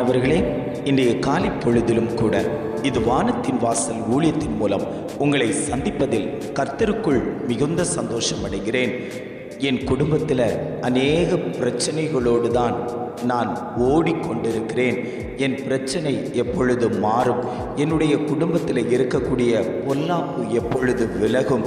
பிரியமானவர்களே, இன்றைய காலை பொழுதிலும் கூட இது வானத்தின் வாசல் ஊழியத்தின் மூலம் உங்களை சந்திப்பதில் கர்த்தருக்குள் மிகுந்த சந்தோஷம் அடைகிறேன். என் குடும்பத்தில் அநேக பிரச்சனைகளோடு தான் நான் ஓடிக்கொண்டிருக்கிறேன். என் பிரச்சனை எப்பொழுது மாறும்? என்னுடைய குடும்பத்தில் இருக்கக்கூடிய பொல்லாப்பு எப்பொழுது விலகும்?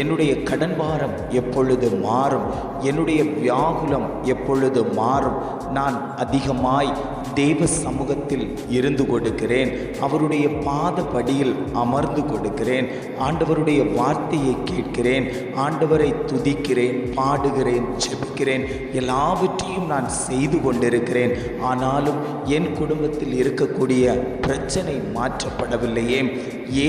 என்னுடைய கடன் பாரம் எப்பொழுது மாறும்? என்னுடைய வியாகுலம் எப்பொழுது மாறும்? நான் அதிகமாய் தேவ சமூகத்தில் இருந்து கொடுக்கிறேன். அவருடைய பாதப்படியில் அமர்ந்து கொடுக்கிறேன். ஆண்டவருடைய வார்த்தையை கேட்கிறேன். ஆண்டவரை துதிக்கிறேன், பாடுகிறேன், ஜெபிக்கிறேன். எல்லாவற்றையும் நான் செய்து கொண்டிருக்கிறேன். ஆனாலும் என் குடும்பத்தில் இருக்கக்கூடிய பிரச்சனை மாற்றப்படவில்லையே.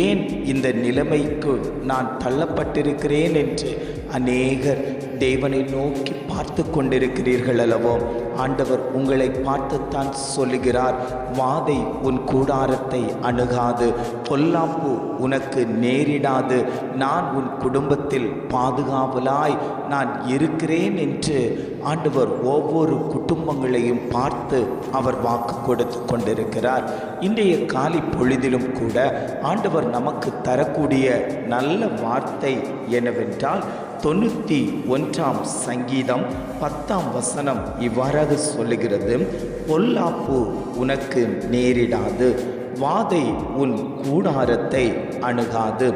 ஏன் இந்த நிலைமைக்கு நான் தள்ளப்பட்டிருக்கிறேன் என்று அநேகர் தேவனை நோக்கி பார்த்து கொண்டிருக்கிறீர்கள் அல்லவோ? ஆண்டவர் உங்களை பார்த்துத்தான் சொல்லுகிறார், வாதை உன் கூடாரத்தை அணுகாது, பொல்லாப்பு உனக்கு நேரிடாது, நான் உன் குடும்பத்தில் பாதுகாவலாய் நான் இருக்கிறேன் என்று ஆண்டவர் ஒவ்வொரு குடும்பங்களையும் பார்த்து அவர் வாக்கு கொடுத்து கொண்டிருக்கிறார். இன்றைய காலை பொழுதிலும் கூட ஆண்டவர் நமக்கு தரக்கூடிய நல்ல வார்த்தை என்னவென்றால், 91ஆம் சங்கீதம் 10ஆம் வசனம் இவ்வாறாக சொல்லுகிறது, பொல்லாப்பு உனக்கு நேரிடாது, வாதை உன் கூடாரத்தை அணுகாது.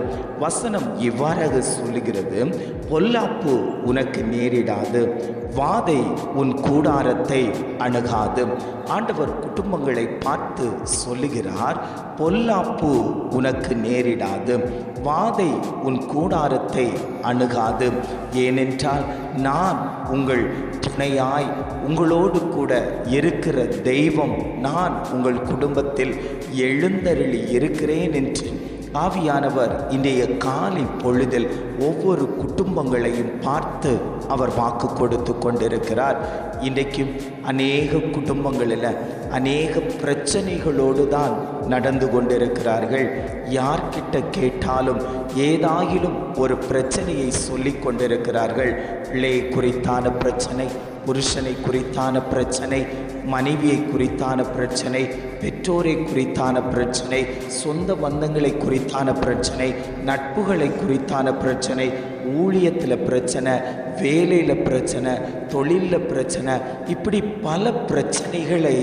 வசனம் இவ்வாறாக சொல்லுகிறது, பொல்லாப்பு உனக்கு நேரிடாது, வாதை உன் கூடாரத்தை அணுகாது. ஆண்டவர் குடும்பங்களை பார்த்து சொல்லுகிறார், பொல்லாப்பு உனக்கு நேரிடாது, வாதை உன் கூடாரத்தை அணுகாது. ஏனென்றால் நான் உங்கள் துணையாய் உங்களோடு கூட இருக்கிற தெய்வம், நான் உங்கள் குடும்பத்தில் எழுந்தருளி இருக்கிறேன் என்று ஆவியானவர் இன்றைய காலை பொழுதில் ஒவ்வொரு குடும்பங்களையும் பார்த்து அவர் வாக்கு கொடுத்து கொண்டிருக்கிறார். இன்றைக்கும் அநேக குடும்பங்களில் அநேக பிரச்சனைகளோடு தான் நடந்து கொண்டிருக்கிறார்கள். யார்கிட்ட கேட்டாலும் ஏதாயிலும் ஒரு பிரச்சனையை சொல்லி கொண்டிருக்கிறார்கள். பிள்ளையை குறித்தான பிரச்சனை, புருஷனை குறித்தான பிரச்சனை, மனைவியை குறித்தான பிரச்சனை, பெற்றோரை குறித்தான பிரச்சனை, சொந்த பந்தங்களை குறித்தான பிரச்சனை, நட்புகளை குறித்தான பிரச்சனை, ஊழியத்தில் பிரச்சனை, வேலையில் பிரச்சனை, தொழிலில் பிரச்சனை, இப்படி பல பிரச்சனைகளை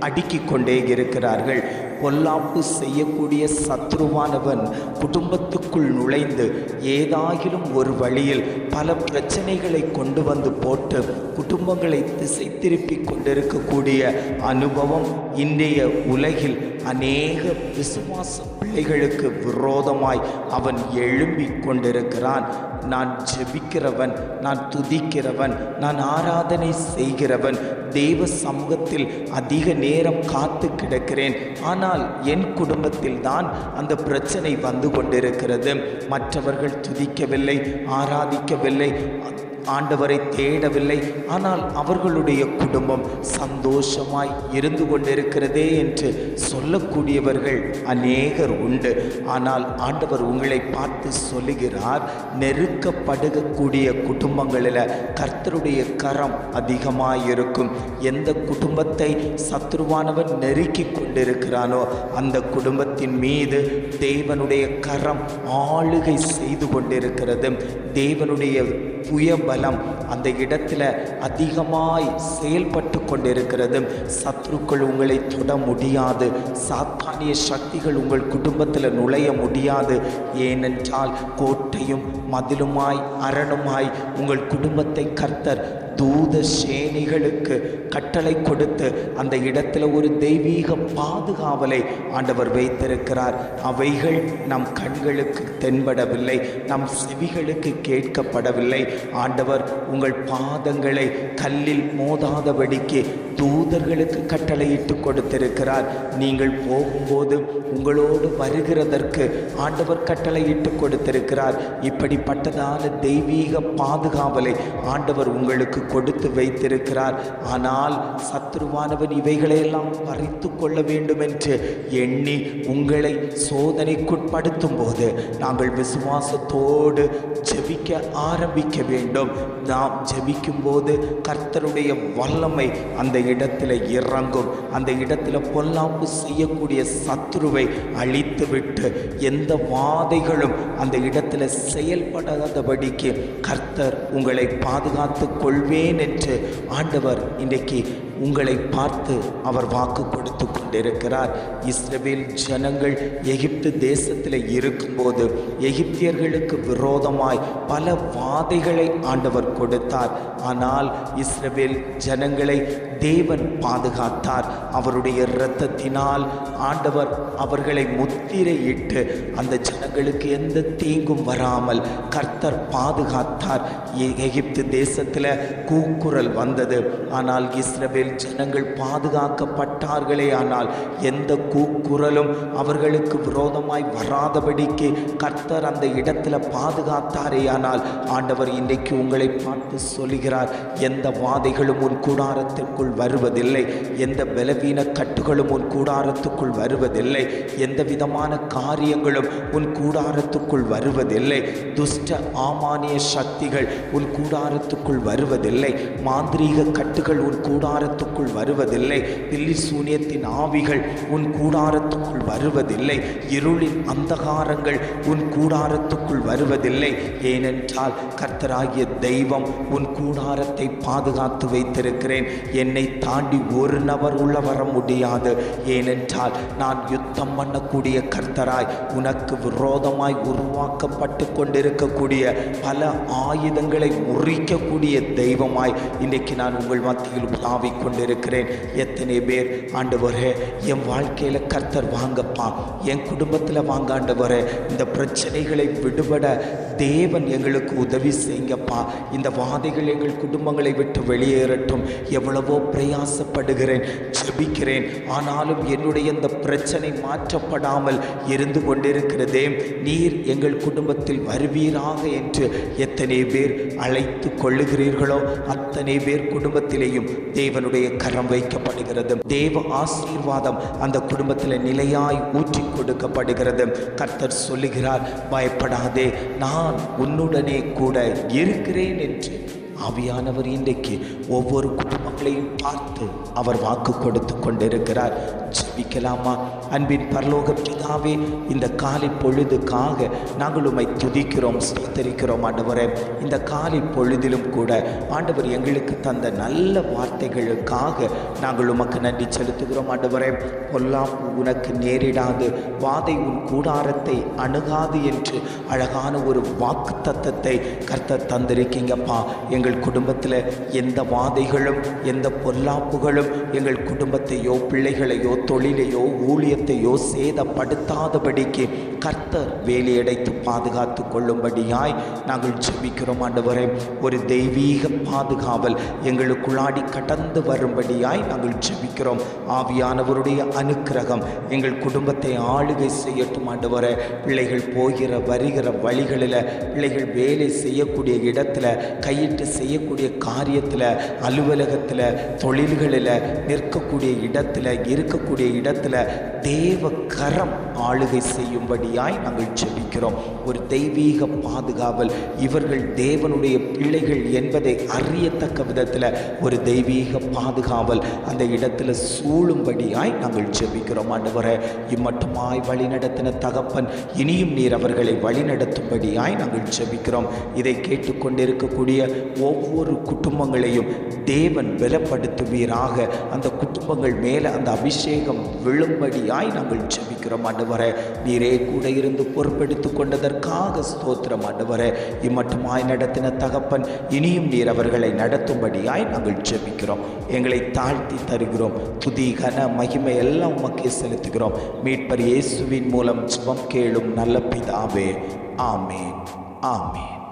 அடுக்கிக் கொண்டே இருக்கிறார்கள். பொல்லாப்பு செய்யக்கூடிய சத்ருவானவன் குடும்பத்துக்குள் நுழைந்து ஏதாகிலும் ஒரு வழியில் பல பிரச்சனைகளை கொண்டு வந்து போட்டு குடும்பங்களை திசை திருப்பி கொண்டிருக்கக்கூடிய அனுபவம் இன்றைய உலகில் அநேக விசுவாச பிள்ளைகளுக்கு விரோதமாய் அவன் எழும்பிக் கொண்டிருக்கிறான். நான் ஜெபிக்கிறவன், நான் துதிக்கிறவன், நான் ஆராதனை செய்கிறவன், தேவ சமூகத்தில் அதிக நேரம் காத்து கிடக்கிறேன். ஆனால் என் குடும்பத்தில் தான் அந்த பிரச்சனை வந்து கொண்டிருக்கிறது. மற்றவர்கள் துதிக்கவில்லை, ஆராதிக்கவில்லை, ஆண்டவரை தேடவில்லை, ஆனால் அவர்களுடைய குடும்பம் சந்தோஷமாய் இருந்து கொண்டிருக்கிறதே என்று சொல்லக்கூடியவர்கள் அநேகர் உண்டு. ஆனால் ஆண்டவர் உங்களை பார்த்து சொல்லுகிறார், நெருக்கப்படுகக்கூடிய குடும்பங்களில் கர்த்தருடைய கரம் அதிகமாயிருக்கும். எந்த குடும்பத்தை சத்ருவானவன் நெருக்கி கொண்டிருக்கிறானோ அந்த குடும்பத்தின் மீது தேவனுடைய கரம் ஆளுகை செய்து கொண்டிருக்கிறது. தேவனுடைய புயபலம் அந்த இடத்துல அதிகமாய் செயல்பட்டு கொண்டிருக்கிறது. சத்ருக்கள் உங்களை தொட முடியாது, சாத்தானிய சக்திகள் உங்கள் குடும்பத்தில் நுழைய முடியாது. ஏனென்றால் கோட்டையும் மதிலுமாய் அரணுமாய் உங்கள் குடும்பத்தை கர்த்தர் தூத சேனைகளுக்கு கட்டளை கொடுத்து அந்த இடத்துல ஒரு தெய்வீக பாதுகாவலை ஆண்டவர் வைத்திருக்கிறார். அவைகள் நம் கண்களுக்கு தென்படவில்லை, நம் செவிகளுக்கு கேட்கப்படவில்லை. ஆண்டவர் உங்கள் பாதங்களை கல்லில் மோதாதபடிக்கு தூதர்களுக்கு கட்டளையிட்டு கொடுத்திருக்கிறார். நீங்கள் போகும்போது உங்களோடு வருகிறதற்கு ஆண்டவர் கட்டளையிட்டு கொடுத்திருக்கிறார். இப்படிப்பட்டதான தெய்வீக பாதுகாவலை ஆண்டவர் உங்களுக்கு கொடுத்து வைத்திருக்கிறார். ஆனால் சத்ருவானவன் இவைகளையெல்லாம் பறித்து கொள்ள வேண்டும் என்று எண்ணி உங்களை சோதனைக்குட்படுத்தும் போது நாங்கள் விசுவாசத்தோடு ஜெபிக்க ஆரம்பிக்க வேண்டும். நாம் ஜெபிக்கும் போது கர்த்தருடைய வல்லமை அந்த இடத்துல இறங்கும். அந்த இடத்துல பொல்லாப்பு செய்யக்கூடிய சத்துருவை அழித்துவிட்டு எந்த வாதைகளும் அந்த இடத்துல செயல்படாதபடிக்கு கர்த்தர் உங்களை பாதுகாத்து கொள்வேன் என்று ஆண்டவர் இன்றைக்கு உங்களை பார்த்து அவர் வாக்கு கொடுத்து கொண்டிருக்கிறார். இஸ்ரவேல் ஜனங்கள் எகிப்து தேசத்தில் இருக்கும்போது எகிப்தியர்களுக்கு விரோதமாய் பல வாதைகளை ஆண்டவர் கொடுத்தார். ஆனால் இஸ்ரவேல் ஜனங்களை தேவன் பாதுகாத்தார். அவருடைய இரத்தத்தினால் ஆண்டவர் அவர்களை முத்திரையிட்டு அந்த ஜனங்களுக்கு எந்த தீங்கும் வராமல் கர்த்தர் பாதுகாத்தார். எகிப்து தேசத்தில் கூக்குரல் வந்தது, ஆனால் இஸ்ரவேல் ஜனங்கள் பாதுகாக்கப்பட்டார்களே. ஆனால் எந்த கூக்குரலும் அவர்களுக்கு விரோதமாய் வராதபடிக்கு கர்த்தர் அந்த இடத்துல பாதுகாத்தாரே. ஆனால் ஆண்டவர் இன்றைக்கு உங்களை பார்த்து சொல்கிறார், எந்த வாதைகளும் உன் கூடாரத்திற்குள் வருவதில்லை, எந்த பலவீன கட்டுகளும் உன் கூடாரத்துக்குள் வருவதில்லை, எந்த விதமான காரியங்களும் உன் கூடாரத்துக்குள் வருவதில்லை, துஷ்ட ஆமானிய சக்திகள் உன் கூடாரத்துக்குள் வருவதில்லை, மாந்திரீக கட்டுகள் உன் கூடாரத்துக்குள் வருவதில்லை, பில்லி சூனியத்தின் ஆவிகள் உன் கூடாரத்துக்குள் வருவதில்லை, இருளின் அந்தகாரங்கள் உன் கூடாரத்துக்குள் வருவதில்லை. ஏனென்றால் கர்த்தராகிய தெய்வம் உன் கூடாரத்தை பாதுகாத்து வைத்திருக்கிறேன். என்னை தாண்டி ஒரு நபர் உள்ள வர முடியாது. ஏனென்றால் நான் யுத்தம் பண்ணக்கூடிய கர்த்தராய், உனக்கு விரோதமாய் உருவாக்கப்பட்டு கொண்டிருக்கக்கூடிய பல ஆயுதங்களை முறிக்கக்கூடிய தெய்வமாய் இன்றைக்கு நான் உங்கள் மத்தியில் உலாவிக் கொண்டிருக்கிறேன். எத்தனை பேர் ஆண்டவரே என் வாழ்க்கையில் கர்த்தர் வாங்கப்பா, என் குடும்பத்தில் வாங்க ஆண்டவரே, இந்த பிரச்சனைகளை விடுபட தேவன் எங்களுக்கு உதவி செய்யுங்கப்பா, இந்த வாதைகள் எங்கள் குடும்பங்களை விட்டு வெளியேறட்டும், எவ்வளவோ பிரயாசப்படுகிறேன், ஜெபிக்கிறேன், ஆனாலும் என்னுடைய இந்த பிரச்சனை மாற்றப்படாமல் இருந்து கொண்டிருக்கிறதே, நீர் எங்கள் குடும்பத்தில் வருவீராக என்று எத்தனை பேர் அழைத்து கொள்ளுகிறீர்களோ அத்தனை பேர் குடும்பத்திலேயும் தேவனுடைய கரம் வைக்கப்படுகிறது. தேவ ஆசீர்வாதம் அந்த குடும்பத்தில் நிலையாய் ஊற்றி கொடுக்கப்படுகிறது. கர்த்தர் சொல்லுகிறார், பயப்படாதே, நான் உன்னுடனே கூட இருக்கிறேன் என்று. ஆவியானவர் இன்றைக்கு ஒவ்வொரு குடும்பங்களையும் பார்த்து அவர் வாக்கு கொடுத்து கொண்டிருக்கிறார். ஜெபிக்கலாமா? அன்பின் பரலோக பிதாவே, இந்த காலை பொழுதுக்காக நாங்கள் உம்மை துதிக்கிறோம், ஸ்தோத்திரிக்கிறோம் ஆண்டவரே. இந்த காலை பொழுதிலும் கூட ஆண்டவர் எங்களுக்கு தந்த நல்ல வார்த்தைகளுக்காக நாங்கள் உமக்கு நன்றி செலுத்துகிறோம் ஆண்டவரே. பொல்லாப்பு உனக்கு நேரிடாது, வாதை உன் கூடாரத்தை அணுகாது என்று அழகான ஒரு வாக்கு தத்தத்தை கர்த்தர் தந்திருக்கீங்கப்பா. எங்கள் குடும்பத்தில் எந்த வாதைகளும் எந்த பொல்லாப்புகளும் எங்கள் குடும்பத்தையோ பிள்ளைகளையோ தொழிலையோ ஊழியத்தையோ சேதப்படுத்தாதபடிக்கு கர்த்தர் வேலையடைத்து பாதுகாத்து கொள்ளும்படியாய் நாங்கள் ஜெபிக்கிறோம் ஆண்டவரே. ஒரு தெய்வீக பாதுகாவல் எங்களுக்குள்ளாடி கடந்து வரும்படியாய் நாங்கள் ஜெபிக்கிறோம். ஆவியானவருடைய அனுக்கிரகம் எங்கள் குடும்பத்தை ஆளுகை செய்யட்டும் ஆண்டவரே. பிள்ளைகள் போகிற வருகிற வழிகளில், பிள்ளைகள் வேலை செய்யக்கூடிய இடத்துல, கையிட்டு செய்யக்கூடிய காரியத்தில், அலுவலகத்தில், தொழில்களில், நிற்கக்கூடிய இடத்துல, இருக்கக்கூடிய இடத்துல தேவ கரம் ஆளுகை செய்யும்படியாய் நாங்கள் ஜெபிக்கிறோம். ஒரு தெய்வீக பாதுகாவல், இவர்கள் தேவனுடைய பிள்ளைகள் என்பதை அறியத்தக்க விதத்தில் ஒரு தெய்வீக பாதுகாவல் அந்த இடத்துல சூழும்படியாய் நாங்கள் ஜெபிக்கிறோம் ஆண்டவரே. இம்மட்டுமாய் வழிநடத்தின தகப்பன், இனியும் நீர் அவர்களை வழிநடத்தும்படியாய் நாங்கள் ஜெபிக்கிறோம். இதை கேட்டுக்கொண்டிருக்கக்கூடிய ஒவ்வொரு குடும்பங்களையும் தேவன் பலப்படுத்துவீராக. அந்த குடும்பங்கள் மேலே அந்த அபிஷேகம் விழும்படியாய் நாங்கள் ஜெபிக்கிறோம் ஆண்டவரே. நீரே கூட இருந்து பொறுப்பெடுத்து கொண்டதற்காக ஸ்தோத்திரம் ஆண்டவரே. இம்மட்டுமாய் நடத்தின தகப்பன், இனியும் நீர் அவர்களை நடத்தும்படியாய் நாங்கள் ஜெபிக்கிறோம். எங்களை தாழ்த்தி தருகிறோம். துதி கன மகிமை எல்லாம் உமக்கே செலுத்துகிறோம். மீட்பர் இயேசுவின் மூலம் ஜெபம் கேளும் நல்ல பிதாவே. ஆமேன், ஆமேன்.